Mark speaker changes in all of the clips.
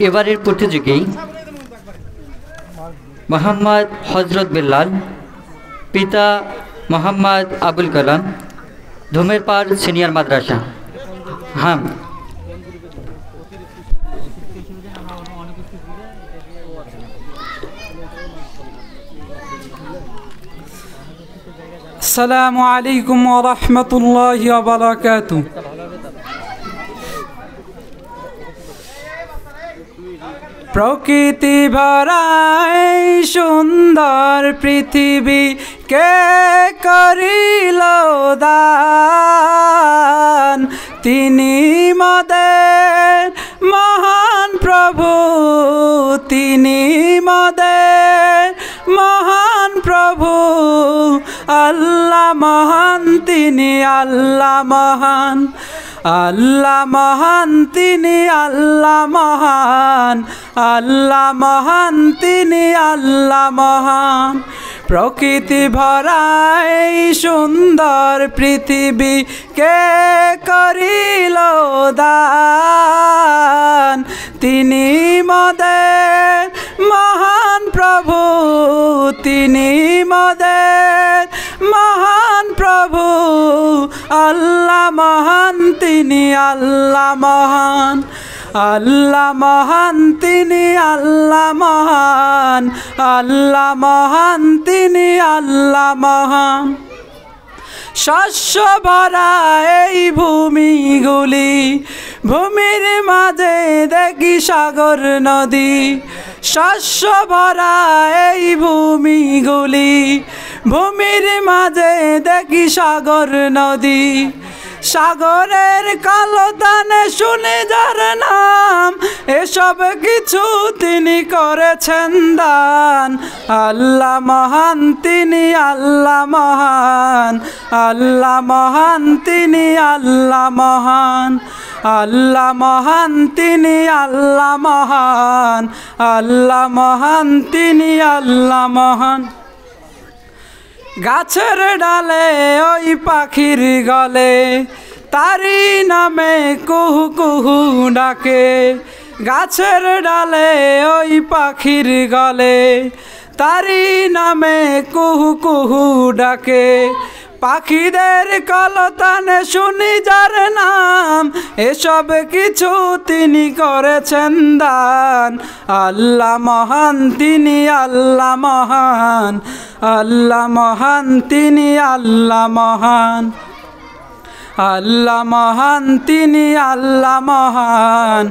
Speaker 1: এবারের প্রতিযোগী মোহাম্মদ হজরত বিল্লাল, পিতা মোহাম্মদ আবুল কালাম, ধুমেরপাড় সিনিয়র মাদ্রাসা। হ্যাঁ,
Speaker 2: আসসালামু আলাইকুম ওয়া রাহমাতুল্লাহি ওয়া বারাকাতুহু। প্রকৃতি ভরা এই সুন্দর পৃথিবী কে করিল দান, তিনি মোদের মহান প্রভু, তিনি মোদের মহান প্রভু। আল্লাহ মহান, তিনি আল্লাহ মহান, আল্লাহ মহান, তিনি আল্লাহ মহান, আল্লাহ মহান, তিনি আল্লাহ মহান। প্রকৃতি ভরা এই সুন্দর পৃথিবী কে করিল দান, তিনি মোদের মহান প্রভু, তিনি মোদের মহান প্রভু। আল্লাহ মহান, তিনি আল্লাহ মহান, আল্লাহ মহান, তিনি আল্লাহ মহান, আল্লাহ মহান, তিনি আল্লাহ মহান। শস্য ভরা এই ভূমিগুলি, ভূমির মাঝে দেখি সাগর নদী। শস্য ভরা এই ভূমিগুলি, ভূমির মাঝে দেখি সাগর নদী। সাগরের কলতানে শুনে যার নাম, এসব কিছু তিনি করেছেন দান। আল্লাহ মহান, তিনি আল্লাহ মহান, আল্লাহ মহান, তিনি আল্লাহ মহান, আল্লাহ মহান, তিনি আল্লাহ মহান, আল্লাহ মহান, তিনি আল্লাহ মহান। গাছের ডালে ওই পাখির গলে, তারি নামে কুহু কুহু ডাকে। গাছের ডালে ওই পাখির গলে, তারি নামে কুহু কুহু ডাকে। পাখিদের কলতানে শুনি যার নাম, এসব কিছু তিনি করেছেন দান। আল্লাহ মহান, তিনি আল্লাহ মহান, আল্লাহ মহান, তিনি আল্লাহ মহান, আল্লাহ মহান, তিনি আল্লাহ মহান,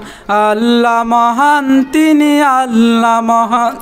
Speaker 2: আল্লাহ মহান, তিনি আল্লাহ মহান।